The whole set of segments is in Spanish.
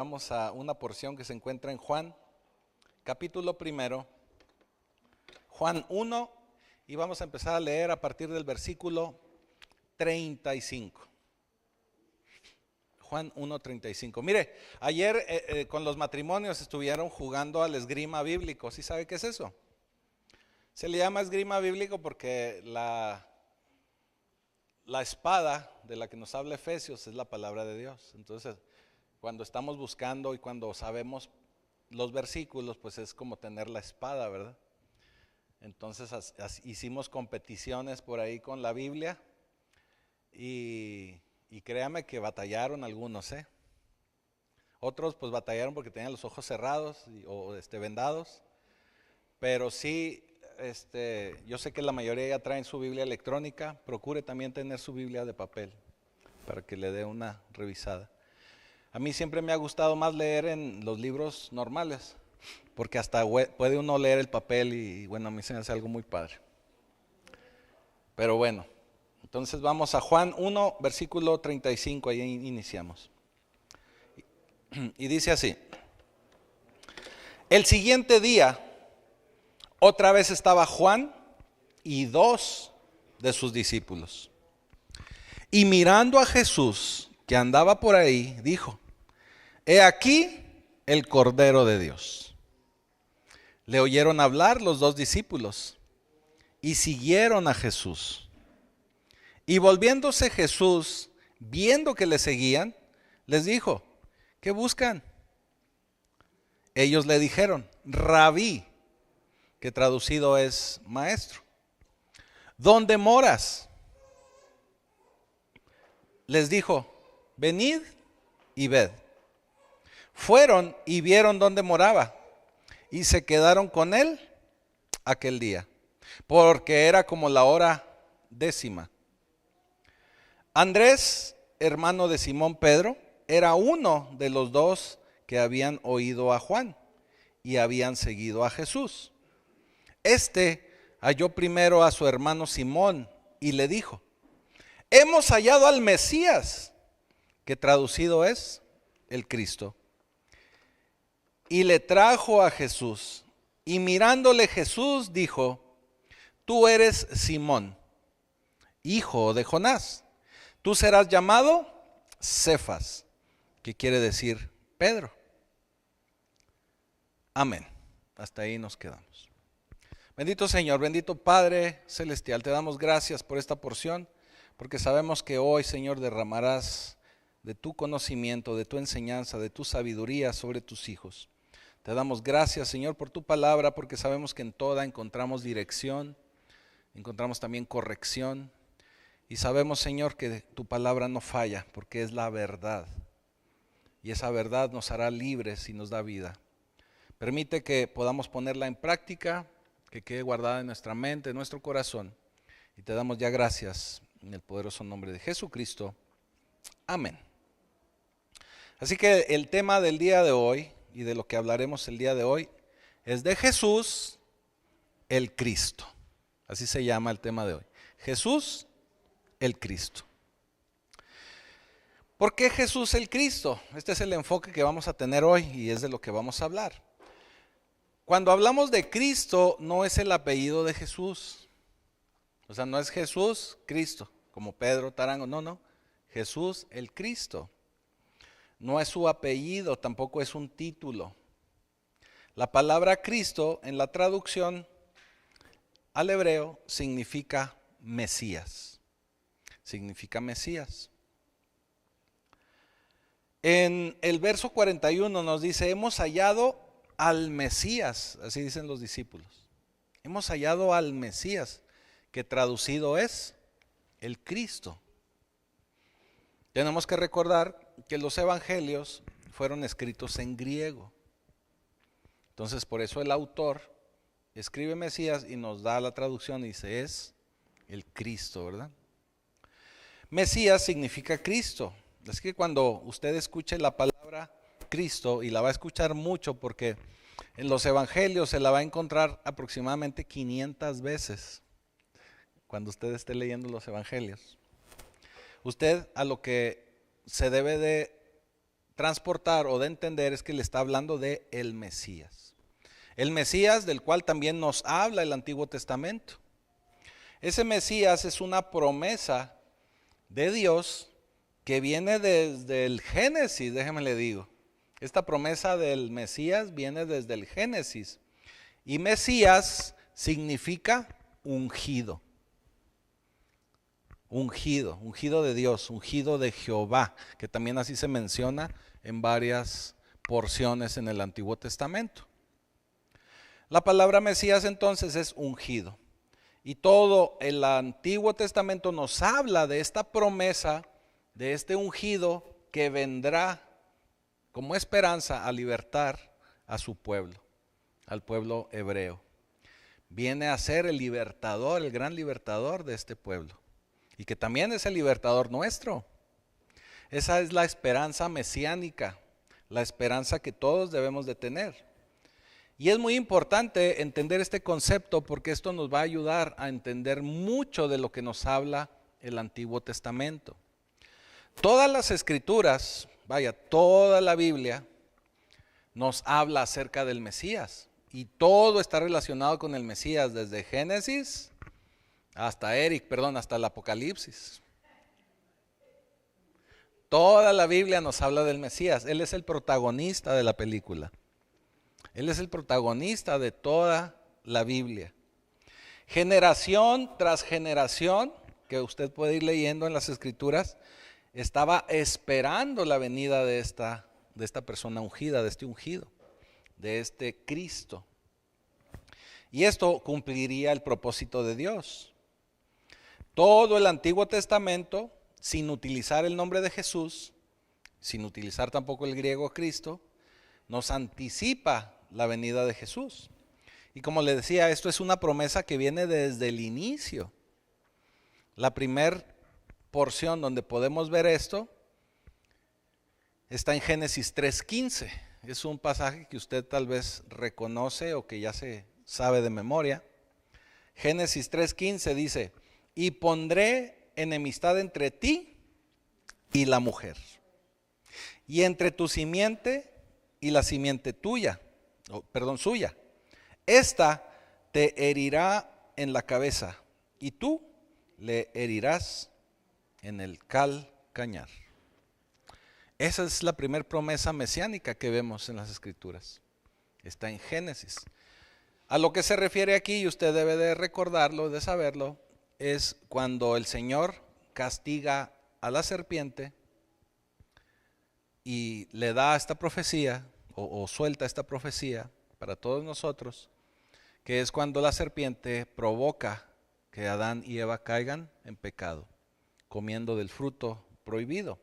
Vamos a una porción que se encuentra en Juan, capítulo primero, Juan 1, y vamos a empezar a leer a partir del versículo 35. Juan 1:35. Mire, ayer con los matrimonios estuvieron jugando al esgrima bíblico. ¿Sí sabe qué es eso? Se le llama esgrima bíblico porque la espada de la que nos habla Efesios es la palabra de Dios. Entonces, cuando estamos buscando y cuando sabemos los versículos, pues es como tener la espada, ¿verdad? Entonces hicimos competiciones por ahí con la Biblia y créame que batallaron algunos, ¿eh? Otros pues batallaron porque tenían los ojos cerrados o vendados, pero sí, yo sé que la mayoría ya traen su Biblia electrónica. Procure también tener su Biblia de papel para que le dé una revisada. A mí siempre me ha gustado más leer en los libros normales, porque hasta puede uno leer el papel y bueno, a mí se me hace algo muy padre. Pero bueno, entonces vamos a Juan 1, versículo 35, ahí iniciamos. Y dice así: el siguiente día, otra vez estaba Juan y 2 de sus discípulos. Y mirando a Jesús, que andaba por ahí, dijo: he aquí el Cordero de Dios. Le oyeron hablar los 2 discípulos y siguieron a Jesús. Y volviéndose Jesús, viendo que le seguían, les dijo: ¿qué buscan? Ellos le dijeron: Rabí, que traducido es maestro, ¿dónde moras? Les dijo: venid y ved. Fueron y vieron dónde moraba y se quedaron con él aquel día, porque era como la hora 10. Andrés, hermano de Simón Pedro, era uno de los 2 que habían oído a Juan y habían seguido a Jesús. Halló primero a su hermano Simón y le dijo: hemos hallado al Mesías, que traducido es el Cristo. Y le trajo a Jesús, y mirándole Jesús dijo: tú eres Simón, hijo de Jonás. Tú serás llamado Cefas, que quiere decir Pedro. Amén. Hasta ahí nos quedamos. Bendito Señor, bendito Padre Celestial, te damos gracias por esta porción, porque sabemos que hoy, Señor, derramarás de tu conocimiento, de tu enseñanza, de tu sabiduría sobre tus hijos. Te damos gracias, Señor, por tu palabra, porque sabemos que en toda encontramos dirección, encontramos también corrección. Y sabemos, Señor, que tu palabra no falla, porque es la verdad. Y esa verdad nos hará libres y nos da vida. Permite que podamos ponerla en práctica, que quede guardada en nuestra mente, en nuestro corazón. Y te damos ya gracias en el poderoso nombre de Jesucristo. Amén. Así que el tema del día de hoy, y de lo que hablaremos el día de hoy, es de Jesús el Cristo. Así se llama el tema de hoy. Jesús el Cristo. ¿Por qué Jesús el Cristo? Este es el enfoque que vamos a tener hoy y es de lo que vamos a hablar. Cuando hablamos de Cristo, no es el apellido de Jesús. O sea, no es Jesús Cristo, como Pedro Tarango, no. Jesús el Cristo. No es su apellido, tampoco es un título. La palabra Cristo en la traducción al hebreo significa Mesías. Significa Mesías. En el verso 41 nos dice: hemos hallado al Mesías, así dicen los discípulos. Hemos hallado al Mesías, que traducido es el Cristo. Tenemos que recordar que los evangelios fueron escritos en griego. Entonces, por eso el autor escribe Mesías y nos da la traducción y dice: es el Cristo, ¿verdad? Mesías significa Cristo. Así que cuando usted escuche la palabra Cristo, y la va a escuchar mucho porque en los evangelios se la va a encontrar aproximadamente 500 veces cuando usted esté leyendo los evangelios. Usted a lo que se debe de transportar o de entender es que le está hablando de el Mesías. El Mesías del cual también nos habla el Antiguo Testamento. Ese Mesías es una promesa de Dios que viene desde el Génesis, déjeme le digo. Esta promesa del Mesías viene desde el Génesis. Y Mesías significa ungido. Ungido, ungido de Dios, ungido de Jehová, que también así se menciona en varias porciones en el Antiguo Testamento. La palabra Mesías entonces es ungido. Y todo el Antiguo Testamento nos habla de esta promesa, de este ungido que vendrá como esperanza a libertar a su pueblo, al pueblo hebreo. Viene a ser el libertador, el gran libertador de este pueblo. Y que también es el libertador nuestro. Esa es la esperanza mesiánica, la esperanza que todos debemos de tener. Y es muy importante entender este concepto porque esto nos va a ayudar a entender mucho de lo que nos habla el Antiguo Testamento. Todas las escrituras, toda la Biblia nos habla acerca del Mesías. Y todo está relacionado con el Mesías, desde Génesis hasta hasta el Apocalipsis. Toda la Biblia nos habla del Mesías. Él es el protagonista de la película. Él es el protagonista de toda la Biblia. Generación tras generación, que usted puede ir leyendo en las Escrituras, estaba esperando la venida de esta persona ungida, de este ungido, de este Cristo. Y esto cumpliría el propósito de Dios. Todo el Antiguo Testamento, sin utilizar el nombre de Jesús, sin utilizar tampoco el griego Cristo, nos anticipa la venida de Jesús. Y como le decía, esto es una promesa que viene desde el inicio. La primer porción donde podemos ver esto está en Génesis 3:15. Es un pasaje que usted tal vez reconoce o que ya se sabe de memoria. Génesis 3:15 dice: y pondré enemistad entre ti y la mujer, y entre tu simiente y la simiente suya. Esta te herirá en la cabeza, y tú le herirás en el calcañar. Esa es la primera promesa mesiánica que vemos en las Escrituras. Está en Génesis. A lo que se refiere aquí, y usted debe de recordarlo, de saberlo, es cuando el Señor castiga a la serpiente y le da esta profecía o suelta esta profecía para todos nosotros, que es cuando la serpiente provoca que Adán y Eva caigan en pecado, comiendo del fruto prohibido.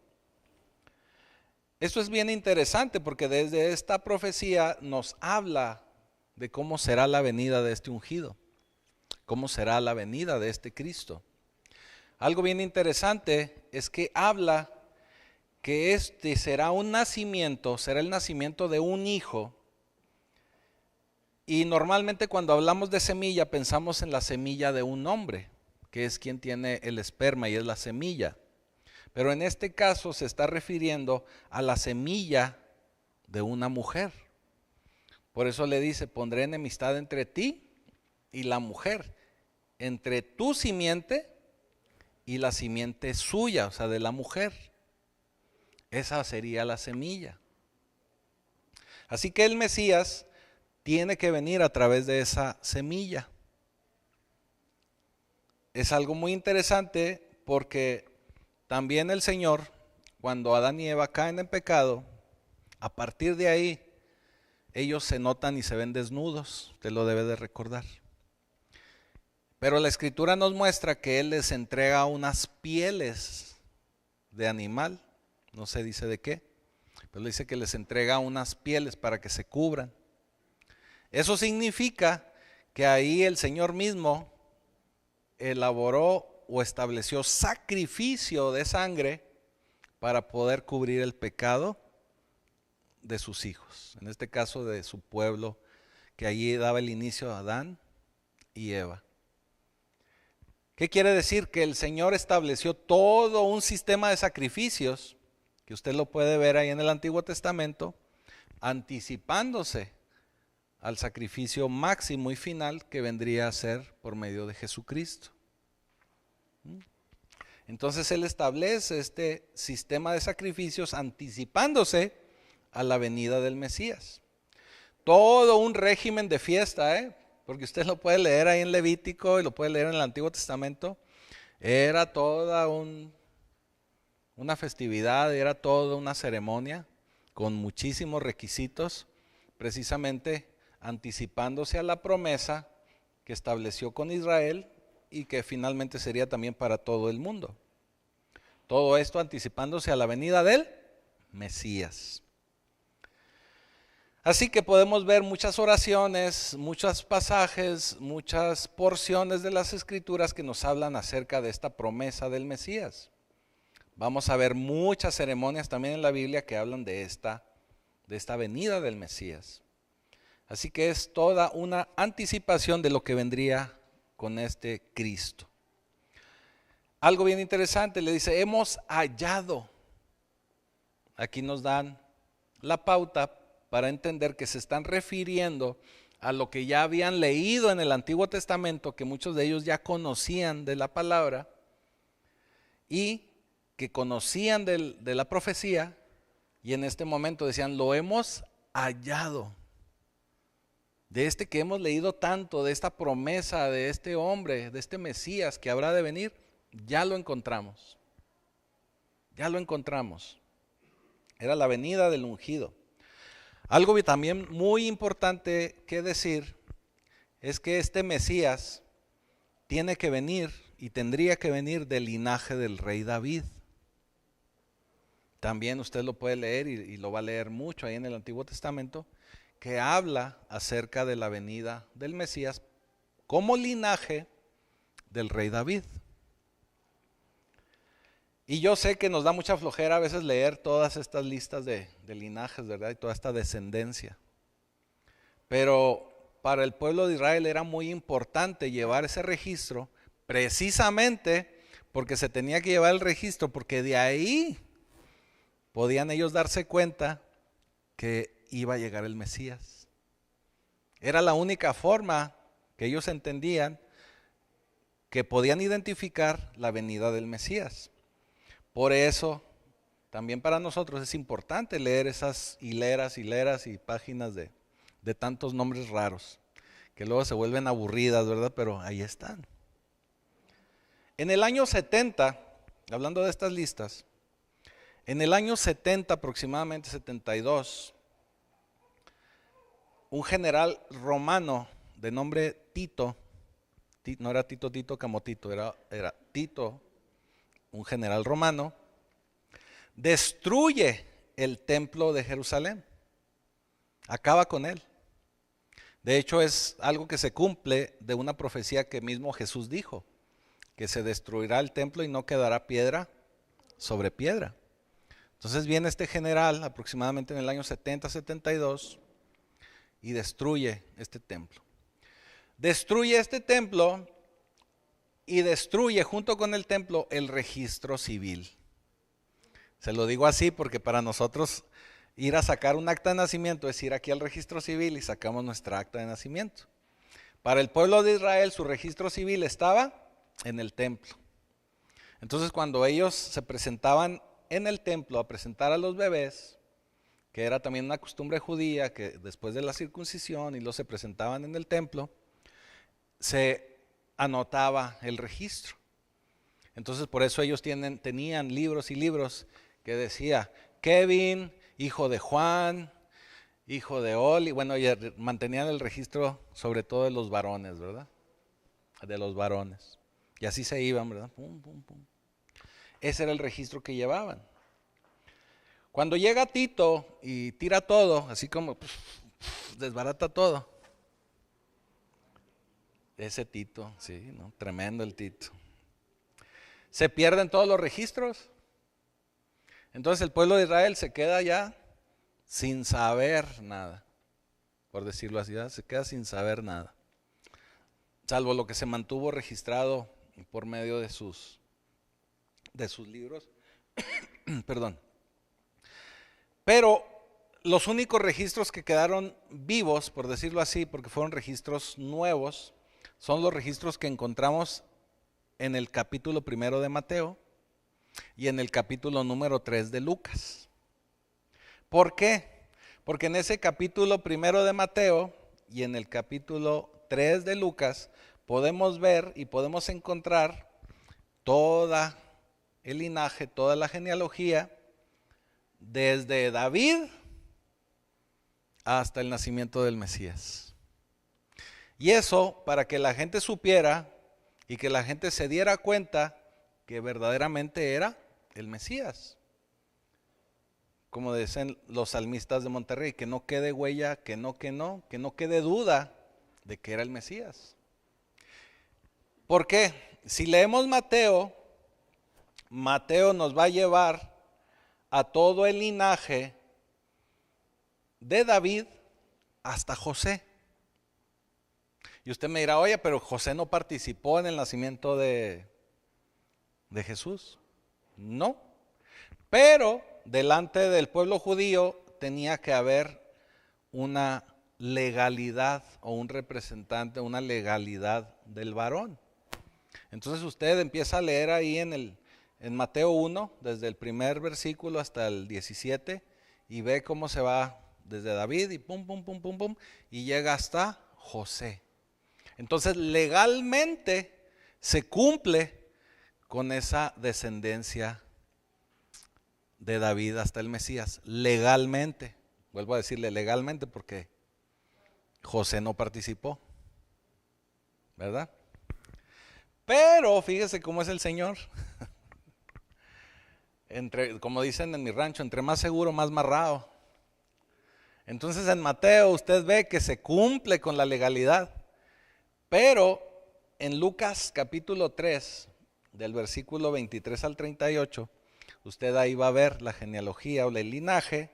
Esto es bien interesante porque desde esta profecía nos habla de cómo será la venida de este ungido, cómo será la venida de este Cristo. Algo bien interesante es que habla que este será un nacimiento, será el nacimiento de un hijo. Y normalmente cuando hablamos de semilla pensamos en la semilla de un hombre, que es quien tiene el esperma y es la semilla. Pero en este caso se está refiriendo a la semilla de una mujer. Por eso le dice: pondré enemistad entre ti y la mujer, entre tu simiente y la simiente suya, o sea, de la mujer. Esa sería la semilla. Así que el Mesías tiene que venir a través de esa semilla. Es algo muy interesante porque también el Señor, cuando Adán y Eva caen en pecado, a partir de ahí ellos se notan y se ven desnudos. Usted lo debe de recordar. Pero la Escritura nos muestra que Él les entrega unas pieles de animal, no se dice de qué, pero dice que les entrega unas pieles para que se cubran. Eso significa que ahí el Señor mismo elaboró o estableció sacrificio de sangre para poder cubrir el pecado de sus hijos, en este caso de su pueblo, que allí daba el inicio a Adán y Eva. ¿Qué quiere decir? Que el Señor estableció todo un sistema de sacrificios que usted lo puede ver ahí en el Antiguo Testamento, anticipándose al sacrificio máximo y final que vendría a ser por medio de Jesucristo. Entonces Él establece este sistema de sacrificios anticipándose a la venida del Mesías. Todo un régimen de fiesta, porque usted lo puede leer ahí en Levítico y lo puede leer en el Antiguo Testamento. Era toda una festividad, era toda una ceremonia con muchísimos requisitos, precisamente anticipándose a la promesa que estableció con Israel y que finalmente sería también para todo el mundo. Todo esto anticipándose a la venida del Mesías. Así que podemos ver muchas oraciones, muchos pasajes, muchas porciones de las Escrituras que nos hablan acerca de esta promesa del Mesías. Vamos a ver muchas ceremonias también en la Biblia que hablan de esta venida del Mesías. Así que es toda una anticipación de lo que vendría con este Cristo. Algo bien interesante, le dice, hemos hallado. Aquí nos dan la pauta para entender que se están refiriendo a lo que ya habían leído en el Antiguo Testamento, que muchos de ellos ya conocían de la palabra y que conocían de la profecía, y en este momento decían, lo hemos hallado. De este que hemos leído tanto, de esta promesa, de este hombre, de este Mesías que habrá de venir, ya lo encontramos. Ya lo encontramos. Era la venida del ungido. Algo también muy importante que decir es que este Mesías tiene que venir y tendría que venir del linaje del rey David. También usted lo puede leer y lo va a leer mucho ahí en el Antiguo Testamento, que habla acerca de la venida del Mesías como linaje del rey David. Y yo sé que nos da mucha flojera a veces leer todas estas listas de linajes, ¿verdad? Y toda esta descendencia. Pero para el pueblo de Israel era muy importante llevar ese registro, precisamente porque se tenía que llevar el registro, porque de ahí podían ellos darse cuenta que iba a llegar el Mesías. Era la única forma que ellos entendían que podían identificar la venida del Mesías. Por eso, también para nosotros es importante leer esas hileras y páginas de tantos nombres raros, que luego se vuelven aburridas, ¿verdad? Pero ahí están. En el año 70, hablando de estas listas, en el año 70, aproximadamente 72, un general romano de nombre Tito, no era Tito Camotito, era Tito, un general romano, destruye el templo de Jerusalén, acaba con él. De hecho, es algo que se cumple de una profecía que mismo Jesús dijo, que se destruirá el templo y no quedará piedra sobre piedra. Entonces viene este general aproximadamente en el año 70-72 y destruye este templo. Destruye este templo y destruye junto con el templo el registro civil. Se lo digo así porque para nosotros ir a sacar un acta de nacimiento es ir aquí al registro civil y sacamos nuestra acta de nacimiento. Para el pueblo de Israel su registro civil estaba en el templo. Entonces cuando ellos se presentaban en el templo a presentar a los bebés, que era también una costumbre judía, que después de la circuncisión y los se presentaban en el templo, se anotaba el registro. Entonces por eso ellos tenían libros y libros que decía Kevin, hijo de Juan, hijo de Oli, bueno, y mantenían el registro sobre todo de los varones, ¿verdad? De los varones. Y así se iban, ¿verdad? Pum, pum, pum. Ese era el registro que llevaban. Cuando llega Tito y tira todo, así como desbarata todo. Ese Tito, sí, ¿no? Tremendo el Tito. Se pierden todos los registros. Entonces el pueblo de Israel se queda ya sin saber nada, por decirlo así, ¿verdad? Se queda sin saber nada, salvo lo que se mantuvo registrado por medio de sus libros, perdón, Pero los únicos registros que quedaron vivos, por decirlo así, porque fueron registros nuevos, son los registros que encontramos en el capítulo 1 de Mateo y en el capítulo número 3 de Lucas. ¿Por qué? Porque en ese capítulo 1 de Mateo y en el capítulo 3 de Lucas podemos ver y podemos encontrar toda el linaje, toda la genealogía, desde David hasta el nacimiento del Mesías. Y eso para que la gente supiera y que la gente se diera cuenta que verdaderamente era el Mesías. Como dicen los salmistas de Monterrey, que no quede huella, que no quede duda de que era el Mesías. ¿Por qué? Si leemos Mateo, Mateo nos va a llevar a todo el linaje de David hasta José. Y usted me dirá, oye, pero José no participó en el nacimiento de Jesús. No, pero delante del pueblo judío tenía que haber una legalidad o un representante, una legalidad del varón. Entonces usted empieza a leer ahí en Mateo 1, desde el primer versículo hasta el 17, y ve cómo se va desde David y pum, pum, pum, pum, pum, y llega hasta José. Entonces legalmente se cumple con esa descendencia de David hasta el Mesías. Legalmente, vuelvo a decirle legalmente porque José no participó, ¿verdad? Pero fíjese cómo es el Señor. Como dicen en mi rancho, entre más seguro, más marrado. Entonces en Mateo usted ve que se cumple con la legalidad. Pero en Lucas capítulo 3, del versículo 23 al 38, usted ahí va a ver la genealogía o el linaje.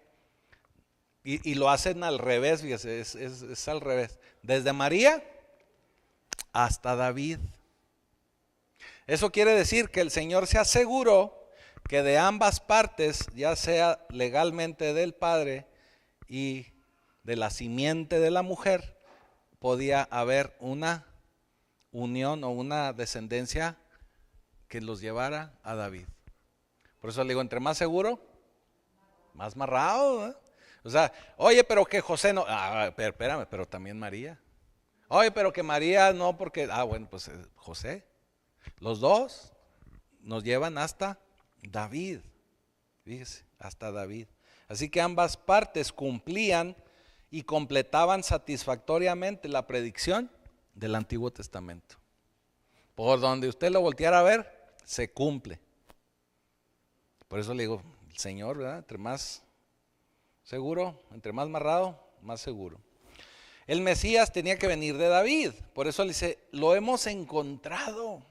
Y lo hacen al revés, fíjese, es al revés. Desde María hasta David. Eso quiere decir que el Señor se aseguró que de ambas partes, ya sea legalmente del padre y de la simiente de la mujer, podía haber una unión o una descendencia que los llevara a David. Por eso le digo, entre más seguro, más marrado, ¿eh? O sea, oye, pero que José no, pero espérame, pero también María. Oye, pero que María no, porque, bueno, pues José. Los dos nos llevan hasta David, fíjese, hasta David. Así que ambas partes cumplían y completaban satisfactoriamente la predicción del Antiguo Testamento. Por donde usted lo volteara a ver, se cumple. Por eso le digo, el Señor, ¿verdad? Entre más seguro, entre más marrado, más seguro. El Mesías tenía que venir de David. Por eso le dice, lo hemos encontrado.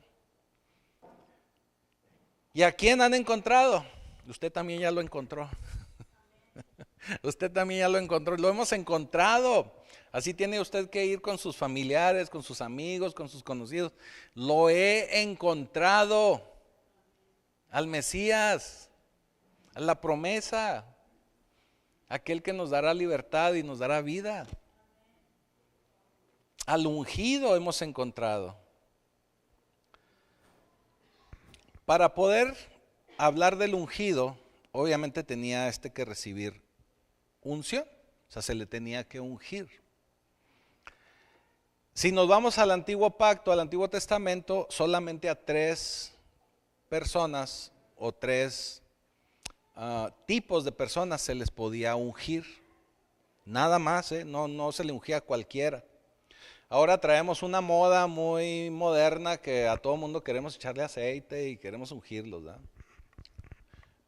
¿Y a quién han encontrado? Usted también ya lo encontró. Usted también ya lo encontró. Lo hemos encontrado. Así tiene usted que ir con sus familiares, con sus amigos, con sus conocidos. Lo he encontrado. Al Mesías, a la promesa, aquel que nos dará libertad y nos dará vida. Al ungido hemos encontrado. Para poder hablar del ungido, obviamente tenía que recibir unción, o sea, se le tenía que ungir. Si nos vamos al Antiguo Pacto, al Antiguo Testamento, solamente a 3 personas o 3 tipos de personas se les podía ungir. Nada más, no se le ungía a cualquiera. Ahora traemos una moda muy moderna que a todo mundo queremos echarle aceite y queremos ungirlos, ¿verdad?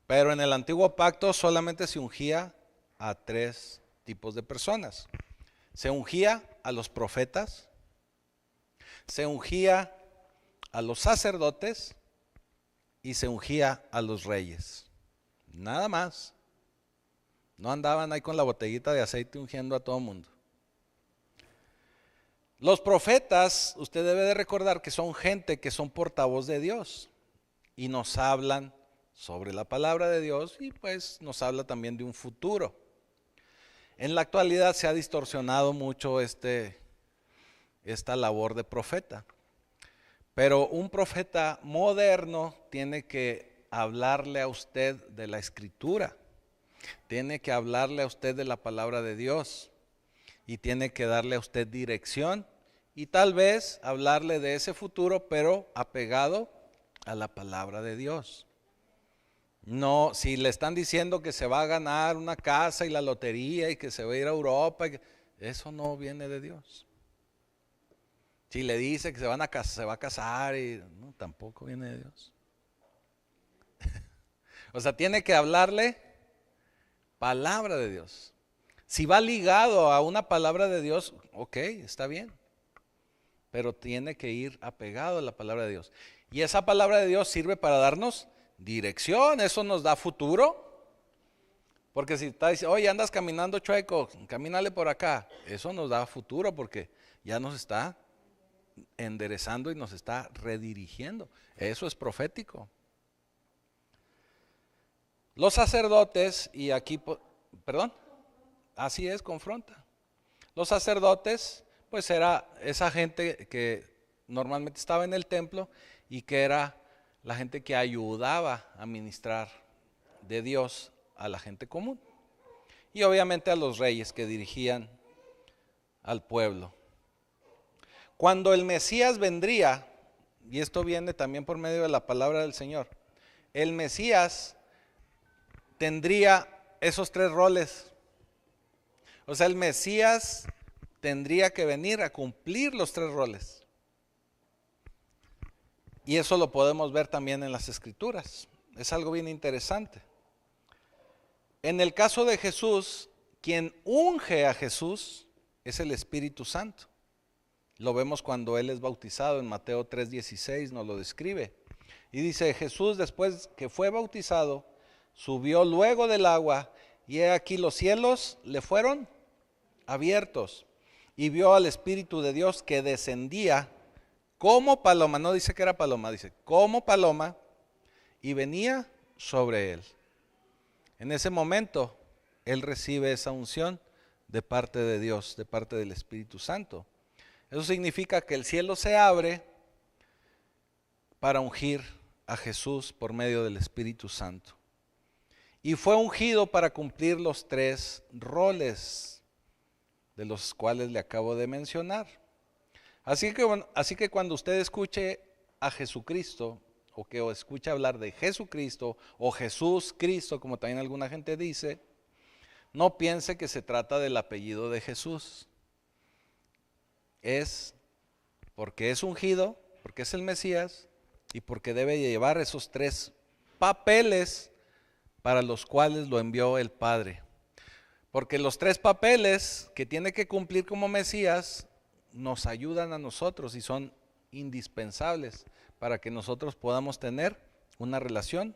Pero en el Antiguo Pacto solamente se ungía a 3 tipos de personas. Se ungía a los profetas, se ungía a los sacerdotes y se ungía a los reyes. Nada más. No andaban ahí con la botellita de aceite ungiendo a todo mundo. Los profetas, usted debe de recordar que son gente que son portavoz de Dios y nos hablan sobre la palabra de Dios y pues nos habla también de un futuro. En la actualidad se ha distorsionado mucho esta labor de profeta, pero un profeta moderno tiene que hablarle a usted de la Escritura, tiene que hablarle a usted de la palabra de Dios y tiene que darle a usted dirección y tal vez hablarle de ese futuro, pero apegado a la palabra de Dios. No, si le están diciendo que se va a ganar una casa y la lotería y que se va a ir a Europa, eso no viene de Dios. Si le dice que se va a casar, no, tampoco viene de Dios. O sea, tiene que hablarle palabra de Dios. Si va ligado a una palabra de Dios, ok, está bien. Pero tiene que ir apegado a la palabra de Dios. Y esa palabra de Dios sirve para darnos dirección, eso nos da futuro. Porque si está diciendo, oye, andas caminando chueco, camínale por acá, eso nos da futuro porque ya nos está enderezando y nos está redirigiendo. Eso es profético. Los sacerdotes, y aquí, perdón, así es, confronta. Los sacerdotes, pues era esa gente que normalmente estaba en el templo y que era la gente que ayudaba a ministrar de Dios a la gente común. Y obviamente a los reyes que dirigían al pueblo. Cuando el Mesías vendría, y esto viene también por medio de la palabra del Señor, el Mesías tendría esos tres roles. O sea, el Mesías tendría que venir a cumplir los tres roles. Y eso lo podemos ver también en las Escrituras. Es algo bien interesante. En el caso de Jesús, quien unge a Jesús es el Espíritu Santo. Lo vemos cuando Él es bautizado en Mateo 3:16, nos lo describe. Y dice, Jesús después que fue bautizado, subió luego del agua y he aquí los cielos le fueron abiertos. Y vio al Espíritu de Dios que descendía como paloma, no dice que era paloma, dice como paloma, y venía sobre él. En ese momento, él recibe esa unción de parte de Dios, de parte del Espíritu Santo. Eso significa que el cielo se abre para ungir a Jesús por medio del Espíritu Santo. Y fue ungido para cumplir los tres roles de los cuales le acabo de mencionar. Así que cuando usted escuche a Jesucristo, o escuche hablar de Jesucristo, o Jesús Cristo, como también alguna gente dice, no piense que se trata del apellido de Jesús. Es porque es ungido, porque es el Mesías, y porque debe llevar esos tres papeles para los cuales lo envió el Padre. Porque los tres papeles que tiene que cumplir como Mesías nos ayudan a nosotros y son indispensables para que nosotros podamos tener una relación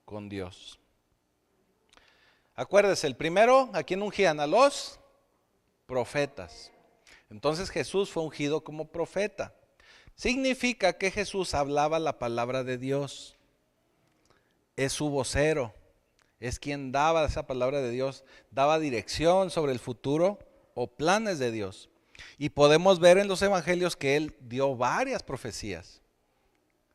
con Dios. Acuérdese, el primero, ¿a quién ungían? A los profetas. Entonces Jesús fue ungido como profeta. Significa que Jesús hablaba la palabra de Dios. Es su vocero. Es quien daba esa palabra de Dios, daba dirección sobre el futuro o planes de Dios. Y podemos ver en los evangelios que él dio varias profecías.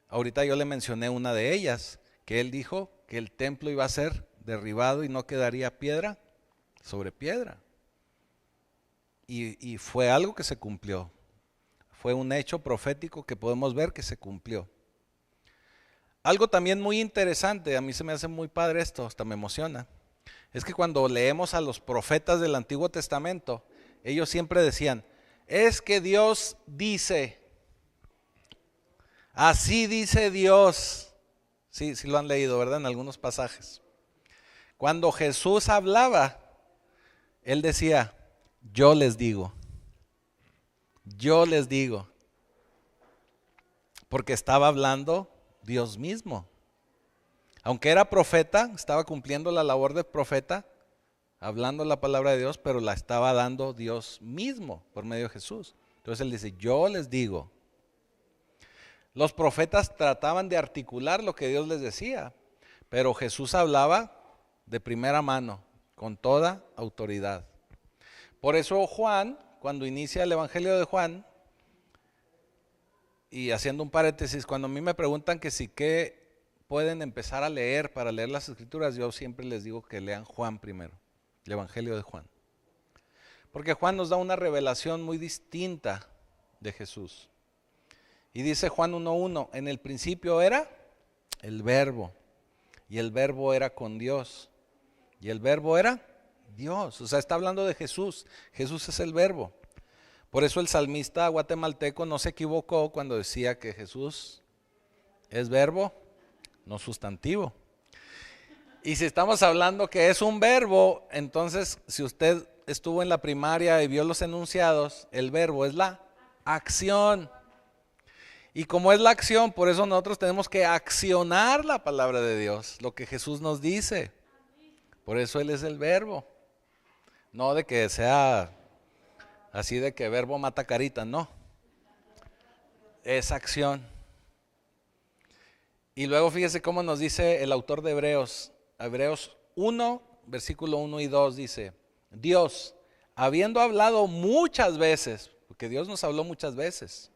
Ahorita yo le mencioné una de ellas, que él dijo que el templo iba a ser derribado y no quedaría piedra sobre piedra. Y fue algo que se cumplió. Fue un hecho profético que podemos ver que se cumplió. Algo también muy interesante, a mí se me hace muy padre esto, hasta me emociona, es que cuando leemos a los profetas del Antiguo Testamento, ellos siempre decían, es que Dios dice, así dice Dios. Sí, sí lo han leído, ¿verdad? En algunos pasajes. Cuando Jesús hablaba, él decía, yo les digo, porque estaba hablando Dios mismo. Aunque era profeta, estaba cumpliendo la labor de profeta, hablando la palabra de Dios, pero la estaba dando Dios mismo por medio de Jesús. Entonces él dice, yo les digo. Los profetas trataban de articular lo que Dios les decía, pero Jesús hablaba de primera mano, con toda autoridad. Por eso Juan, cuando inicia el Evangelio de Juan, y haciendo un paréntesis, cuando a mí me preguntan que si qué pueden empezar a leer para leer las Escrituras, yo siempre les digo que lean Juan primero, el Evangelio de Juan. Porque Juan nos da una revelación muy distinta de Jesús. Y dice Juan 1:1, en el principio era el Verbo, y el Verbo era con Dios, y el Verbo era Dios. O sea, está hablando de Jesús. Jesús es el Verbo. Por eso el salmista guatemalteco no se equivocó cuando decía que Jesús es verbo, no sustantivo. Y si estamos hablando que es un verbo, entonces si usted estuvo en la primaria y vio los enunciados, el verbo es la acción. Y como es la acción, por eso nosotros tenemos que accionar la palabra de Dios, lo que Jesús nos dice. Por eso Él es el verbo. No de que sea así de que verbo mata carita, no. Es acción. Y luego fíjese cómo nos dice el autor de Hebreos. Hebreos 1, versículo 1 y 2 dice, Dios, habiendo hablado muchas veces, porque Dios nos habló muchas veces,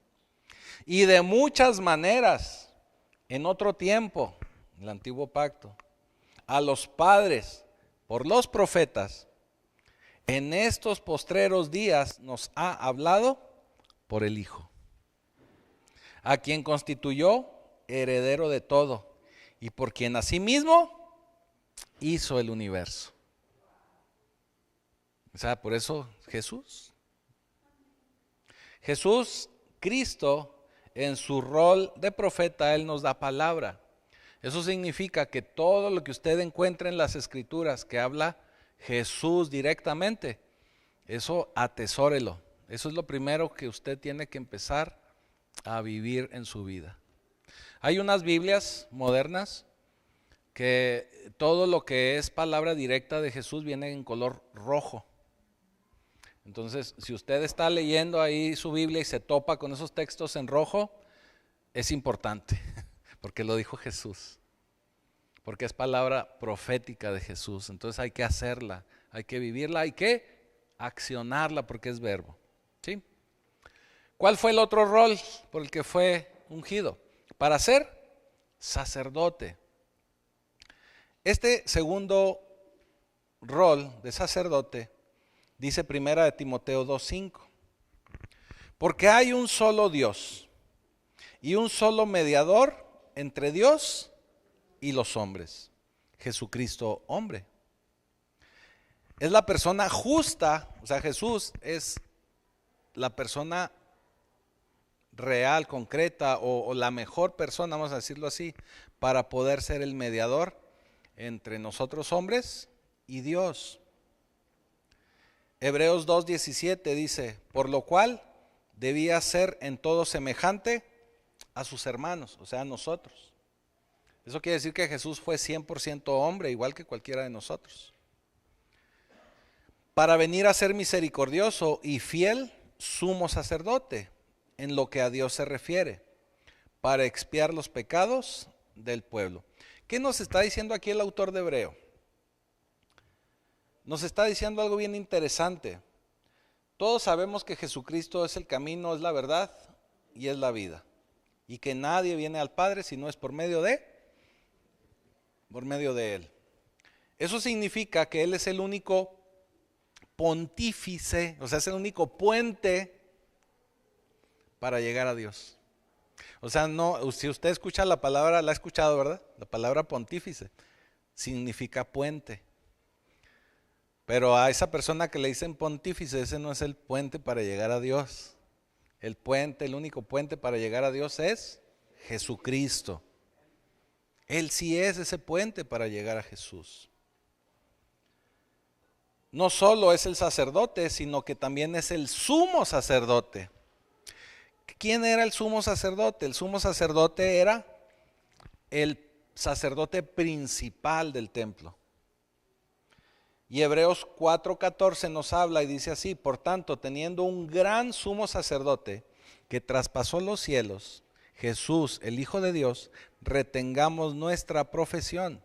y de muchas maneras, en otro tiempo, en el antiguo pacto, a los padres, por los profetas, en estos postreros días nos ha hablado por el Hijo, a quien constituyó heredero de todo, y por quien asimismo hizo el universo. O sea, por eso Jesús, Cristo, en su rol de profeta, Él nos da palabra. Eso significa que todo lo que usted encuentra en las Escrituras que habla Jesús directamente, eso atesórelo. Eso es lo primero que usted tiene que empezar a vivir en su vida. Hay unas Biblias modernas que todo lo que es palabra directa de Jesús viene en color rojo. Entonces, si usted está leyendo ahí su Biblia y se topa con esos textos en rojo, es importante, porque lo dijo Jesús, porque es palabra profética de Jesús. Entonces hay que hacerla, hay que vivirla, hay que accionarla porque es verbo. ¿Sí? ¿Cuál fue el otro rol por el que fue ungido? Para ser sacerdote. Este segundo rol de sacerdote dice primera de Timoteo 2:5, porque hay un solo Dios y un solo mediador entre Dios y los hombres, Jesucristo hombre. Es la persona justa, o sea, Jesús es la persona real, concreta o la mejor persona, vamos a decirlo así, para poder ser el mediador entre nosotros hombres y Dios. Hebreos 2:17 dice, por lo cual debía ser en todo semejante a sus hermanos, o sea, a nosotros. Eso quiere decir que Jesús fue 100% hombre, igual que cualquiera de nosotros. Para venir a ser misericordioso y fiel sumo sacerdote en lo que a Dios se refiere, para expiar los pecados del pueblo. ¿Qué nos está diciendo aquí el autor de Hebreo? Nos está diciendo algo bien interesante. Todos sabemos que Jesucristo es el camino, es la verdad y es la vida. Y que nadie viene al Padre si no es por medio de Él. Eso significa que Él es el único pontífice, o sea, es el único puente para llegar a Dios. O sea, no, si usted escucha la palabra, la ha escuchado, ¿verdad? La palabra pontífice significa puente. Pero a esa persona que le dicen pontífice, ese no es el puente para llegar a Dios. El puente, el único puente para llegar a Dios es Jesucristo. Él sí es ese puente para llegar a Jesús. No solo es el sacerdote, sino que también es el sumo sacerdote. ¿Quién era el sumo sacerdote? El sumo sacerdote era el sacerdote principal del templo. Y Hebreos 4:14 nos habla y dice así, por tanto, teniendo un gran sumo sacerdote que traspasó los cielos, Jesús, el Hijo de Dios, retengamos nuestra profesión,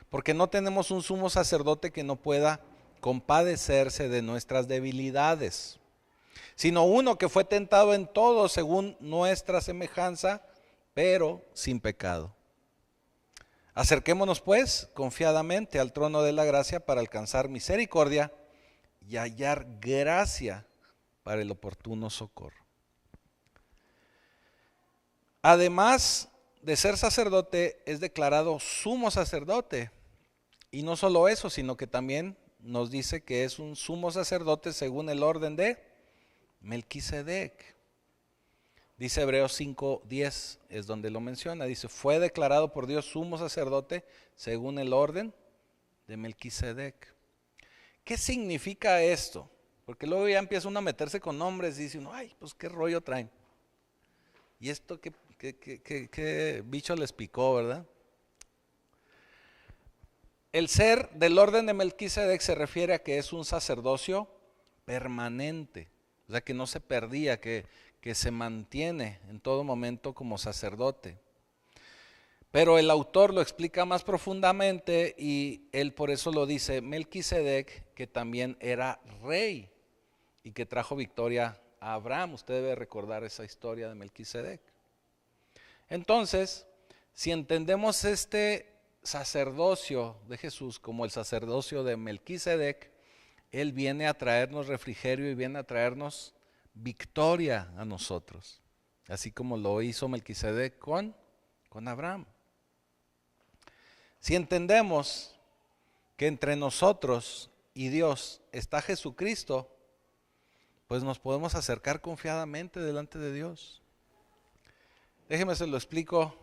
porque no tenemos un sumo sacerdote que no pueda compadecerse de nuestras debilidades, sino uno que fue tentado en todo según nuestra semejanza, pero sin pecado. Acerquémonos pues confiadamente al trono de la gracia para alcanzar misericordia y hallar gracia para el oportuno socorro. Además de ser sacerdote, es declarado sumo sacerdote. Y no solo eso, sino que también nos dice que es un sumo sacerdote según el orden de Melquisedec. Dice Hebreos 5:10, es donde lo menciona. Dice, fue declarado por Dios sumo sacerdote según el orden de Melquisedec. ¿Qué significa esto? Porque luego ya empieza uno a meterse con nombres y dice uno, ay, pues qué rollo traen. Y esto qué bicho les picó, ¿verdad? El ser del orden de Melquisedec se refiere a que es un sacerdocio permanente, o sea que no se perdía, que se mantiene en todo momento como sacerdote. Pero el autor lo explica más profundamente y él por eso lo dice, Melquisedec, que también era rey y que trajo victoria a Abraham. Usted debe recordar esa historia de Melquisedec. Entonces, si entendemos este sacerdocio de Jesús como el sacerdocio de Melquisedec, él viene a traernos refrigerio y viene a traernos victoria a nosotros, así como lo hizo Melquisedec con Abraham. Si entendemos que entre nosotros y Dios está Jesucristo, pues nos podemos acercar confiadamente delante de Dios. Déjeme se lo explico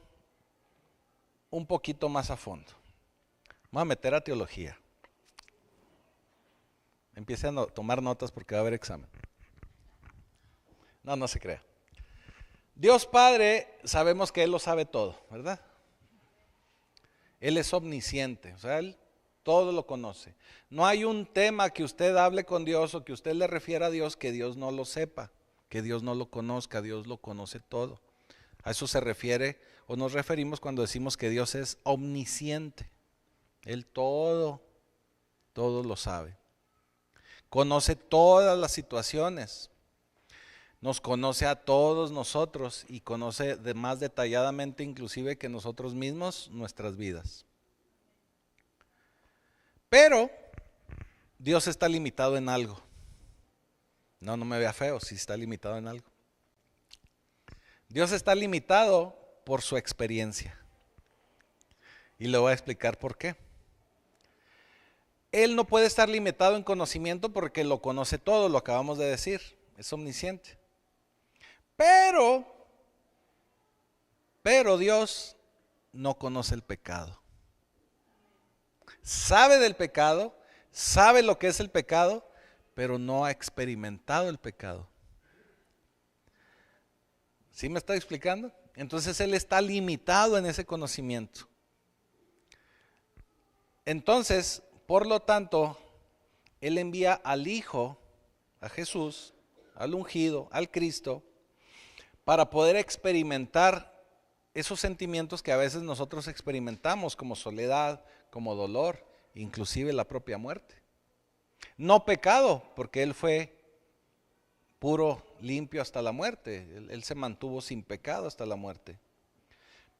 un poquito más a fondo. Me voy a meter a teología. Empiece a tomar notas porque va a haber examen. No se crea. Dios Padre, sabemos que Él lo sabe todo, ¿verdad? Él es omnisciente, o sea, Él todo lo conoce. No hay un tema que usted hable con Dios o que usted le refiera a Dios que Dios no lo sepa, que Dios no lo conozca, Dios lo conoce todo. A eso se refiere o nos referimos cuando decimos que Dios es omnisciente. Él todo lo sabe. Conoce todas las situaciones. Nos conoce a todos nosotros y conoce más detalladamente inclusive que nosotros mismos nuestras vidas. Pero Dios está limitado en algo. No me vea feo si está limitado en algo. Dios está limitado por su experiencia. Y le voy a explicar por qué. Él no puede estar limitado en conocimiento porque lo conoce todo, lo acabamos de decir, es omnisciente. Pero Dios no conoce el pecado. Sabe del pecado, sabe lo que es el pecado, pero no ha experimentado el pecado. ¿Sí me está explicando? Entonces Él está limitado en ese conocimiento. Entonces, por lo tanto, Él envía al Hijo, a Jesús, al ungido, al Cristo, para poder experimentar esos sentimientos que a veces nosotros experimentamos, como soledad, como dolor, inclusive la propia muerte. No pecado, porque Él fue puro, limpio hasta la muerte. Él se mantuvo sin pecado hasta la muerte.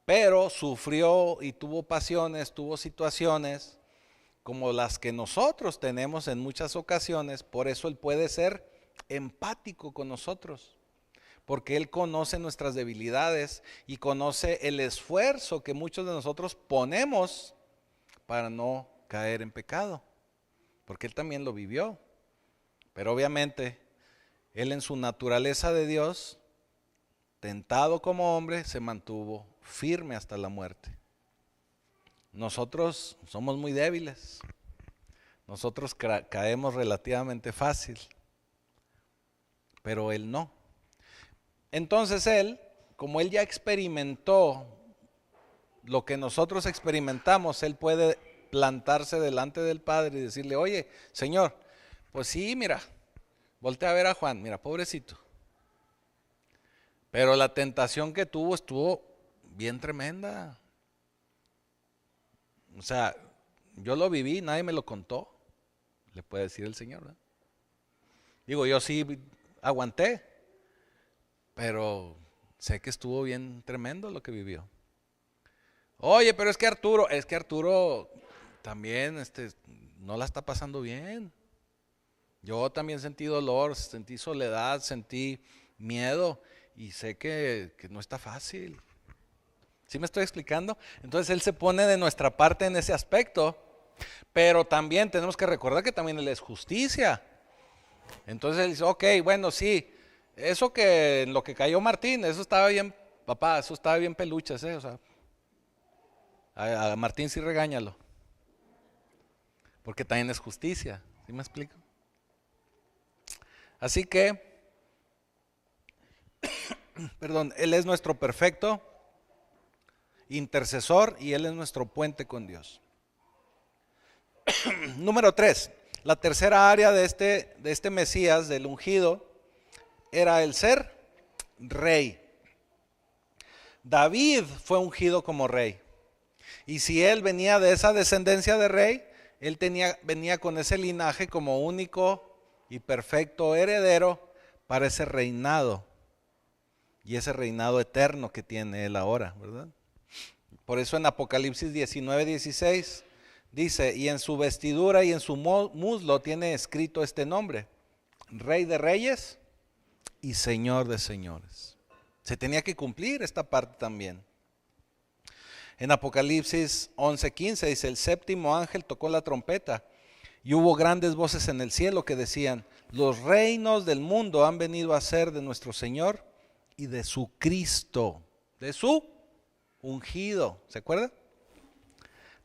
Pero sufrió y tuvo pasiones, tuvo situaciones como las que nosotros tenemos en muchas ocasiones. Por eso Él puede ser empático con nosotros. Porque Él conoce nuestras debilidades y conoce el esfuerzo que muchos de nosotros ponemos para no caer en pecado. Porque Él también lo vivió. Pero obviamente, Él en su naturaleza de Dios, tentado como hombre, se mantuvo firme hasta la muerte. Nosotros somos muy débiles. Nosotros caemos relativamente fácil. Pero Él no. Entonces Él, como Él ya experimentó lo que nosotros experimentamos, Él puede plantarse delante del Padre y decirle, oye, Señor, pues sí, mira, voltea a ver a Juan, mira, pobrecito. Pero la tentación que tuvo estuvo bien tremenda. O sea, yo lo viví, nadie me lo contó, le puede decir el Señor, ¿verdad? Digo, yo sí aguanté, pero sé que estuvo bien tremendo lo que vivió. Oye, pero es que Arturo también no la está pasando bien. Yo también sentí dolor, sentí soledad, sentí miedo y sé que no está fácil. ¿Sí me estoy explicando? Entonces Él se pone de nuestra parte en ese aspecto, pero también tenemos que recordar que también Él es justicia. Entonces Él dice, ok, bueno, sí, eso que en lo que cayó Martín, eso estaba bien, papá, eso estaba bien peluches, o sea, a Martín sí regáñalo, porque también es justicia. ¿Sí me explico? Así que, perdón, Él es nuestro perfecto intercesor y Él es nuestro puente con Dios. Número 3, la tercera área de este Mesías, del ungido, era el ser rey. David fue ungido como rey. Y si él venía de esa descendencia de rey, él venía con ese linaje como único y perfecto heredero para ese reinado. Y ese reinado eterno que tiene él ahora, ¿verdad? Por eso en Apocalipsis 19:16 dice, y en su vestidura y en su muslo tiene escrito este nombre, Rey de Reyes y Señor de Señores. Se tenía que cumplir esta parte también. En Apocalipsis 11:15 dice, el séptimo ángel tocó la trompeta y hubo grandes voces en el cielo que decían, los reinos del mundo han venido a ser de nuestro Señor y de su Cristo, de su ungido, ¿se acuerda?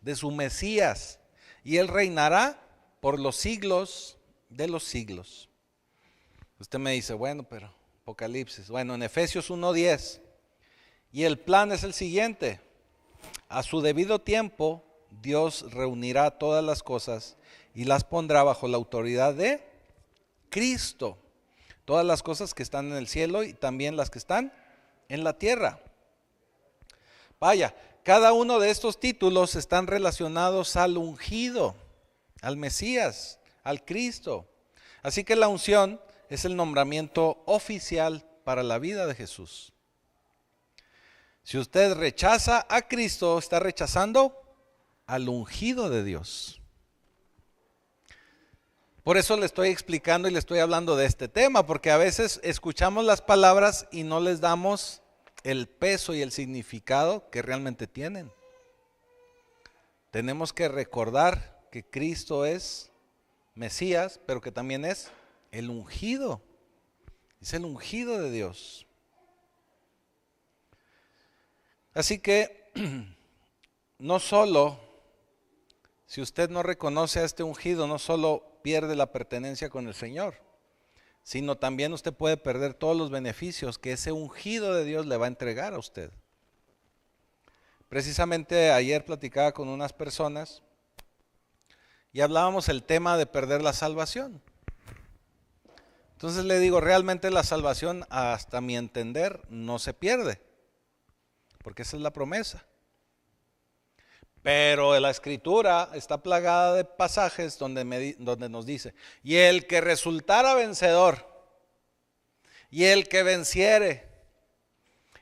De su Mesías, y Él reinará por los siglos de los siglos. Usted me dice, bueno, pero Apocalipsis, bueno, en Efesios 1:10, y el plan es el siguiente, a su debido tiempo Dios reunirá todas las cosas y las pondrá bajo la autoridad de Cristo, todas las cosas que están en el cielo y también las que están en la tierra. Vaya, cada uno de estos títulos están relacionados al ungido, al Mesías, al Cristo. Así que la unción es el nombramiento oficial para la vida de Jesús. Si usted rechaza a Cristo, está rechazando al ungido de Dios. Por eso le estoy explicando y le estoy hablando de este tema, porque a veces escuchamos las palabras y no les damos el peso y el significado que realmente tienen. Tenemos que recordar que Cristo es Mesías, pero que también es el ungido. Es el ungido de Dios. Así que no solo, si usted no reconoce a este ungido, no solo pierde la pertenencia con el Señor, sino también usted puede perder todos los beneficios que ese ungido de Dios le va a entregar a usted. Precisamente ayer platicaba con unas personas y hablábamos el tema de perder la salvación. Entonces le digo, realmente la salvación, hasta mi entender, no se pierde, porque esa es la promesa. Pero la escritura está plagada de pasajes donde nos dice, y el que resultara vencedor, y el que venciere.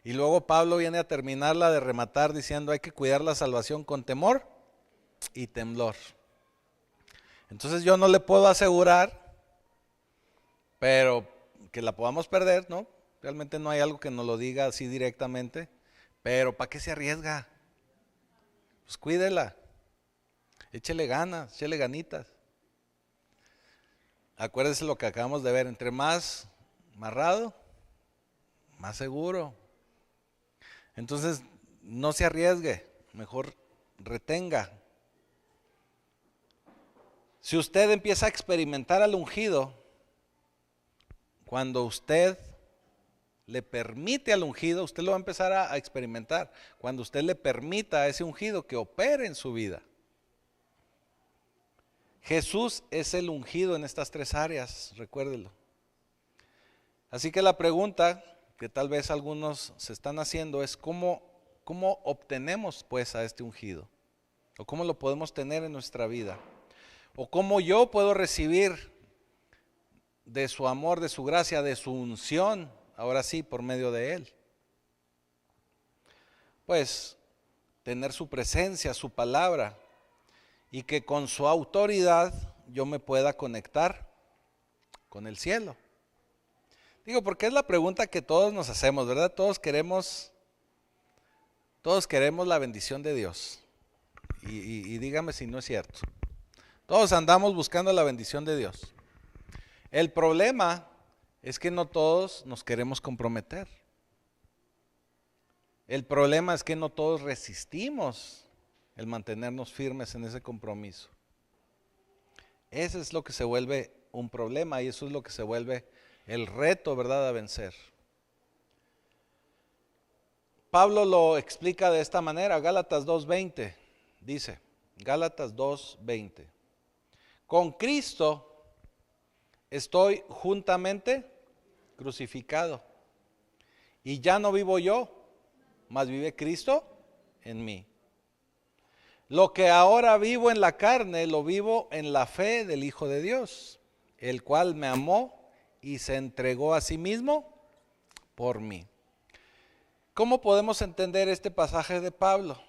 Y luego Pablo viene a terminarla de rematar diciendo, hay que cuidar la salvación con temor y temblor. Entonces yo no le puedo asegurar, pero que la podamos perder, ¿no? Realmente no hay algo que nos lo diga así directamente, pero ¿para qué se arriesga? Pues cuídela, échele ganas, échele ganitas. Acuérdese lo que acabamos de ver, entre más amarrado, más seguro. Entonces, no se arriesgue, mejor retenga. Si usted empieza a experimentar al ungido, cuando usted le permite al ungido, usted lo va a empezar a experimentar. Cuando usted le permita a ese ungido que opere en su vida. Jesús es el ungido en estas tres áreas, recuérdelo. Así que la pregunta que tal vez algunos se están haciendo es ¿cómo obtenemos pues a este ungido? ¿O cómo lo podemos tener en nuestra vida? ¿O cómo yo puedo recibir de su amor, de su gracia, de su unción, ahora sí, por medio de Él? Pues tener su presencia, su palabra, y que con su autoridad yo me pueda conectar con el cielo. Digo, porque es la pregunta que todos nos hacemos, ¿verdad? Todos queremos la bendición de Dios. Y dígame si no es cierto. Todos andamos buscando la bendición de Dios. El problema es que no todos nos queremos comprometer. El problema es que no todos resistimos el mantenernos firmes en ese compromiso. Eso es lo que se vuelve un problema y eso es lo que se vuelve el reto, ¿verdad?, a vencer. Pablo lo explica de esta manera, Gálatas 2:20, dice, Gálatas 2:20. Con Cristo estoy juntamente crucificado y ya no vivo yo, mas vive Cristo en mí. Lo que ahora vivo en la carne, lo vivo en la fe del Hijo de Dios, el cual me amó y se entregó a sí mismo por mí. ¿Cómo podemos entender este pasaje de Pablo?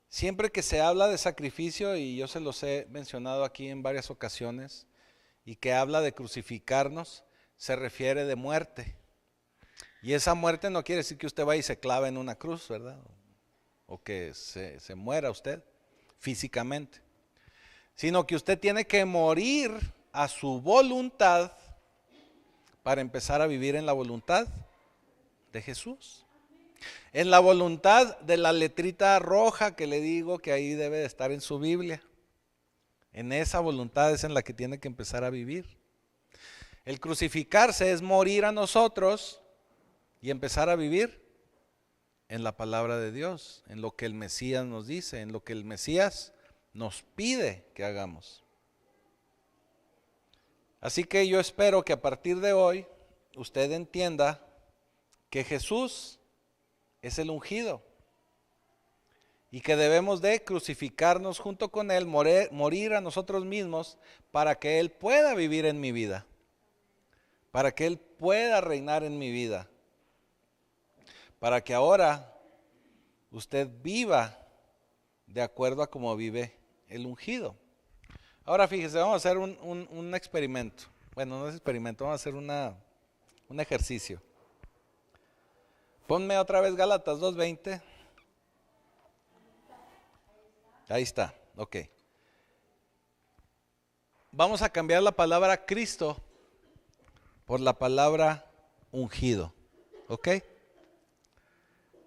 Siempre que se habla de sacrificio, y yo se los he mencionado aquí en varias ocasiones, y que habla de crucificarnos, se refiere de muerte. Y esa muerte no quiere decir que usted vaya y se clave en una cruz, ¿verdad? O que se muera usted físicamente, sino que usted tiene que morir a su voluntad para empezar a vivir en la voluntad de Jesús. En la voluntad de la letrita roja que le digo que ahí debe de estar en su Biblia. En esa voluntad es en la que tiene que empezar a vivir. El crucificarse es morir a nosotros y empezar a vivir en la palabra de Dios, en lo que el Mesías nos dice, en lo que el Mesías nos pide que hagamos. Así que yo espero que a partir de hoy usted entienda que Jesús es el ungido y que debemos de crucificarnos junto con Él, morir a nosotros mismos para que Él pueda vivir en mi vida, para que Él pueda reinar en mi vida, para que ahora usted viva de acuerdo a cómo vive el ungido. Ahora fíjese, vamos a hacer un experimento. Bueno, no es experimento, vamos a hacer un ejercicio. Ponme otra vez Gálatas 2:20. Ahí está, ok. Vamos a cambiar la palabra Cristo por la palabra ungido, ¿ok?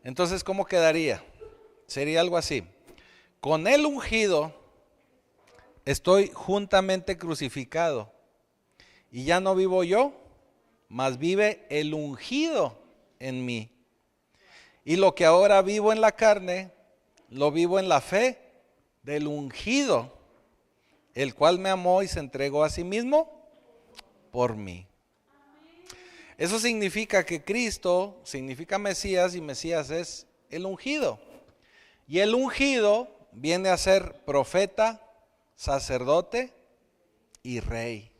Entonces, ¿cómo quedaría? Sería algo así. Con el ungido estoy juntamente crucificado y ya no vivo yo, mas vive el ungido en mí. Y lo que ahora vivo en la carne, lo vivo en la fe del ungido, el cual me amó y se entregó a sí mismo por mí. Eso significa que Cristo significa Mesías y Mesías es el ungido. Y el ungido viene a ser profeta, sacerdote y rey.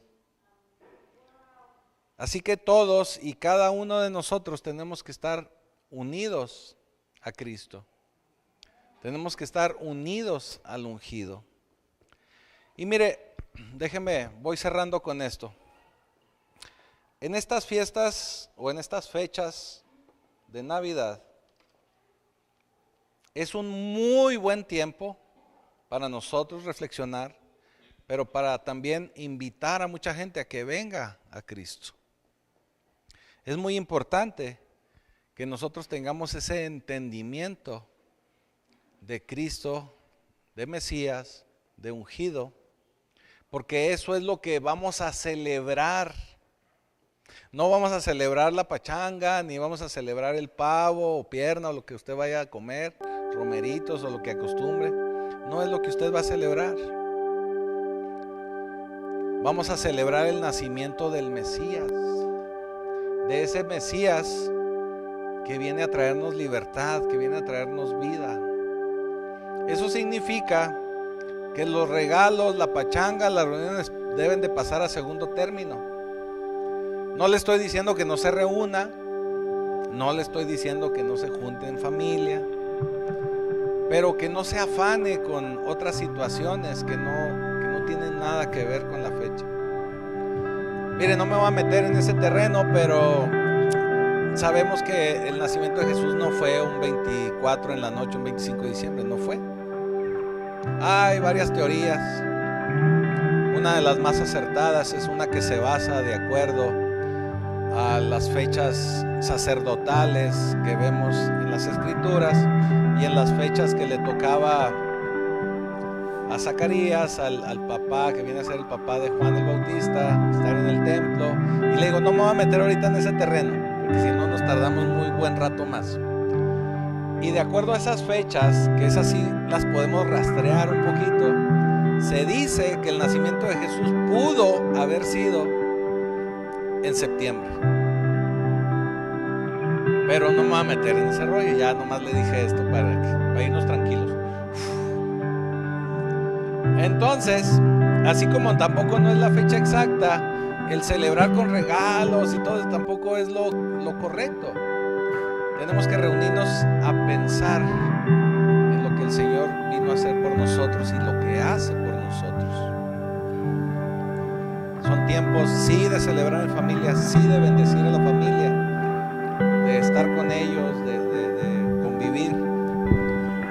Así que todos y cada uno de nosotros tenemos que estar unidos a Cristo. Tenemos que estar unidos al ungido. Y mire, déjeme, voy cerrando con esto. En estas fiestas o en estas fechas de Navidad, es un muy buen tiempo para nosotros reflexionar, pero para también invitar a mucha gente a que venga a Cristo. Es muy importante que nosotros tengamos ese entendimiento de Cristo, de Mesías, de ungido, porque eso es lo que vamos a celebrar. No vamos a celebrar la pachanga, ni vamos a celebrar el pavo o pierna o lo que usted vaya a comer, romeritos o lo que acostumbre. No es lo que usted va a celebrar. Vamos a celebrar el nacimiento del Mesías, de ese Mesías que viene a traernos libertad, que viene a traernos vida. Eso significa que los regalos, la pachanga, las reuniones deben de pasar a segundo término. No le estoy diciendo que no se reúna, no le estoy diciendo que no se junte en familia, pero que no se afane con otras situaciones que no tienen nada que ver con la fecha. Mire, no me voy a meter en ese terreno, pero sabemos que el nacimiento de Jesús no fue un 24 en la noche, un 25 de diciembre, no fue. Hay varias teorías. Una de las más acertadas es una que se basa de acuerdo a las fechas sacerdotales que vemos en las escrituras y en las fechas que le tocaba a Zacarías, al papá que viene a ser el papá de Juan el Bautista, estar en el templo. Y le digo, no me voy a meter ahorita en ese terreno, porque si no nos tardamos muy buen rato más. Y de acuerdo a esas fechas, que esas sí las podemos rastrear un poquito, se dice que el nacimiento de Jesús pudo haber sido en septiembre. Pero no me voy a meter en ese rollo, ya nomás le dije esto para irnos tranquilos. Entonces, así como tampoco no es la fecha exacta, el celebrar con regalos y todo eso tampoco es lo correcto. Tenemos que reunirnos a pensar en lo que el Señor vino a hacer por nosotros y lo que hace por nosotros. Son tiempos sí de celebrar en familia, sí de bendecir a la familia, de estar con ellos, de convivir.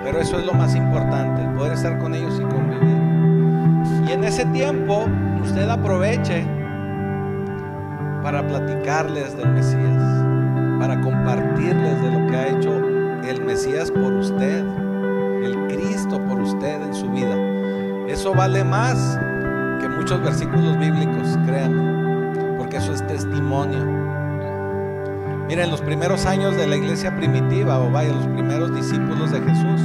Pero eso es lo más importante, el poder estar con ellos y convivir. Y en ese tiempo usted aproveche para platicarles del Mesías, para compartirles de lo que ha hecho el Mesías por usted, el Cristo por usted en su vida. Eso vale más que muchos versículos bíblicos, créanme, porque eso es testimonio. Miren, los primeros años de la iglesia primitiva, o vaya, los primeros discípulos de Jesús,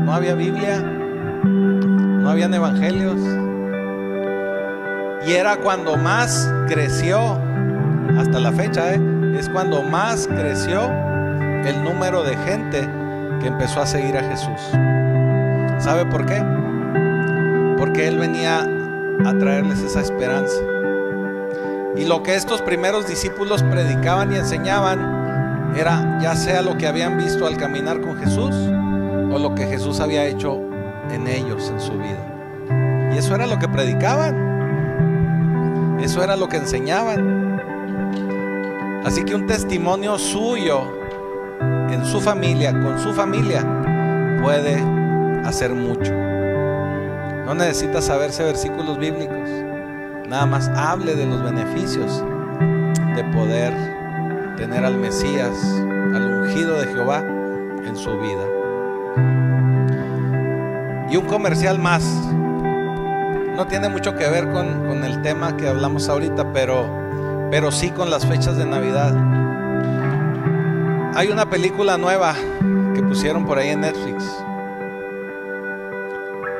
no había Biblia, no habían evangelios, y era cuando más creció, hasta la fecha, es cuando más creció el número de gente que empezó a seguir a Jesús. ¿Sabe por qué? Porque Él venía a traerles esa esperanza. Y lo que estos primeros discípulos predicaban y enseñaban era ya sea lo que habían visto al caminar con Jesús o lo que Jesús había hecho en ellos, en su vida. Y eso era lo que predicaban, eso era lo que enseñaban. Así que un testimonio suyo en su familia, con su familia, puede hacer mucho. No necesita saberse versículos bíblicos, nada más hable de los beneficios de poder tener al Mesías, al ungido de Jehová en su vida. Y un comercial más, no tiene mucho que ver con el tema que hablamos ahorita, pero sí con las fechas de Navidad. Hay una película nueva que pusieron por ahí en Netflix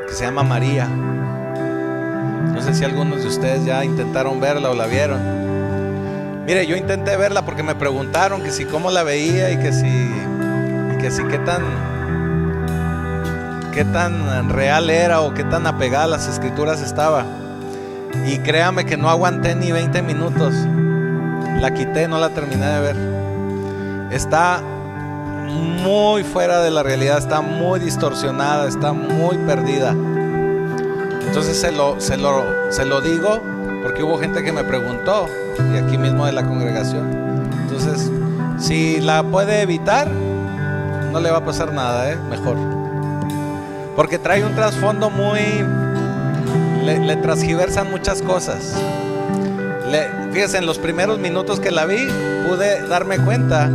que se llama María. No sé si algunos de ustedes ya intentaron verla o la vieron. Mire, yo intenté verla porque me preguntaron que si cómo la veía y que si qué tan real era o qué tan apegada a las escrituras estaba. Y créame que no aguanté ni 20 minutos. La quité, no la terminé de ver. Está muy fuera de la realidad, está muy distorsionada, está muy perdida. Entonces se lo digo porque hubo gente que me preguntó, y aquí mismo de la congregación. Entonces, si la puede evitar, no le va a pasar nada, mejor. Porque trae un trasfondo le transgiversan muchas cosas. Fíjense, en los primeros minutos que la vi, pude darme cuenta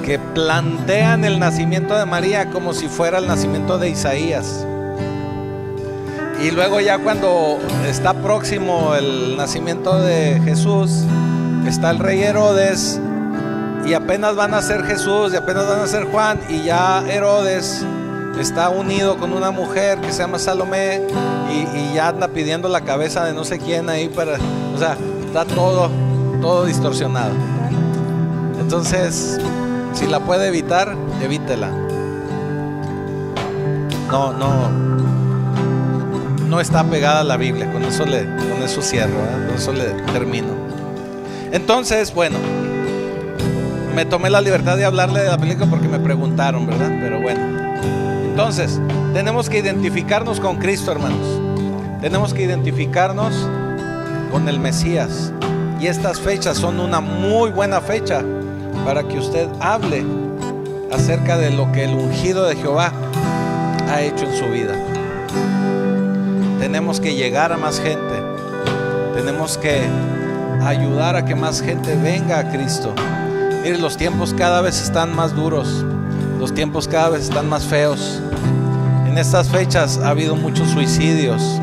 que plantean el nacimiento de María como si fuera el nacimiento de Isaías. Y luego ya cuando está próximo el nacimiento de Jesús, está el rey Herodes, y apenas van a ser Jesús y apenas van a ser Juan, y ya Herodes está unido con una mujer que se llama Salomé, y ya anda pidiendo la cabeza de no sé quién ahí o sea, está todo distorsionado. Entonces, si la puede evitar, evítela. no está pegada a la Biblia. Con eso cierro, ¿verdad? Con eso le termino. Entonces, bueno, me tomé la libertad de hablarle de la película porque me preguntaron, ¿verdad? Pero bueno, entonces tenemos que identificarnos con Cristo, hermanos. Tenemos que identificarnos con el Mesías. Y estas fechas son una muy buena fecha para que usted hable acerca de lo que el ungido de Jehová ha hecho en su vida. Tenemos que llegar a más gente. Tenemos que ayudar a que más gente venga a Cristo. Mire, los tiempos cada vez están más duros. Los tiempos cada vez están más feos. En estas fechas ha habido muchos suicidios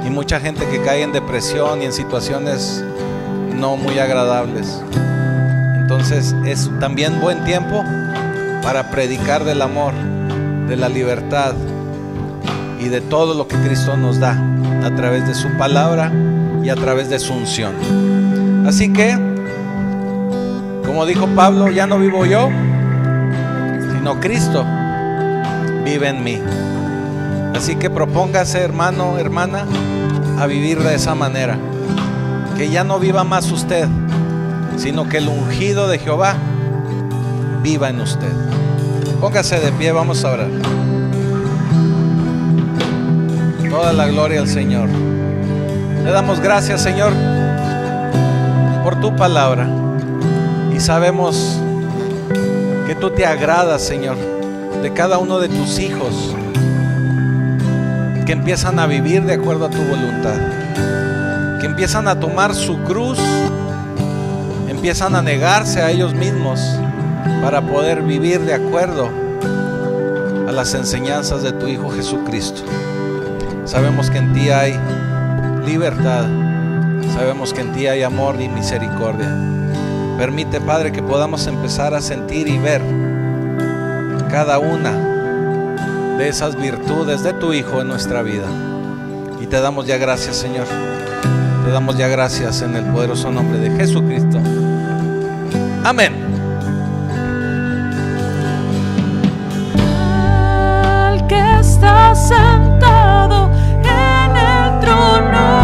y mucha gente que cae en depresión y en situaciones no muy agradables. Entonces es también buen tiempo para predicar del amor, de la libertad y de todo lo que Cristo nos da a través de su palabra y a través de su unción. Así que, como dijo Pablo, ya no vivo yo, sino Cristo vive en mí. Así que propóngase, hermano, hermana, a vivir de esa manera. Que ya no viva más usted, sino que el ungido de Jehová viva en usted. Póngase de pie, vamos a orar. Toda la gloria al Señor. Le damos gracias, Señor, por tu palabra. Y sabemos que tú te agradas, Señor, de cada uno de tus hijos que empiezan a vivir de acuerdo a tu voluntad, que empiezan a tomar su cruz, empiezan a negarse a ellos mismos para poder vivir de acuerdo a las enseñanzas de tu Hijo Jesucristo. Sabemos que en ti hay libertad, sabemos que en ti hay amor y misericordia. Permite, Padre, que podamos empezar a sentir y ver cada una de esas virtudes de tu Hijo en nuestra vida. Y te damos ya gracias, Señor. Te damos ya gracias en el poderoso nombre de Jesucristo. Amén. El que está sentado en el trono.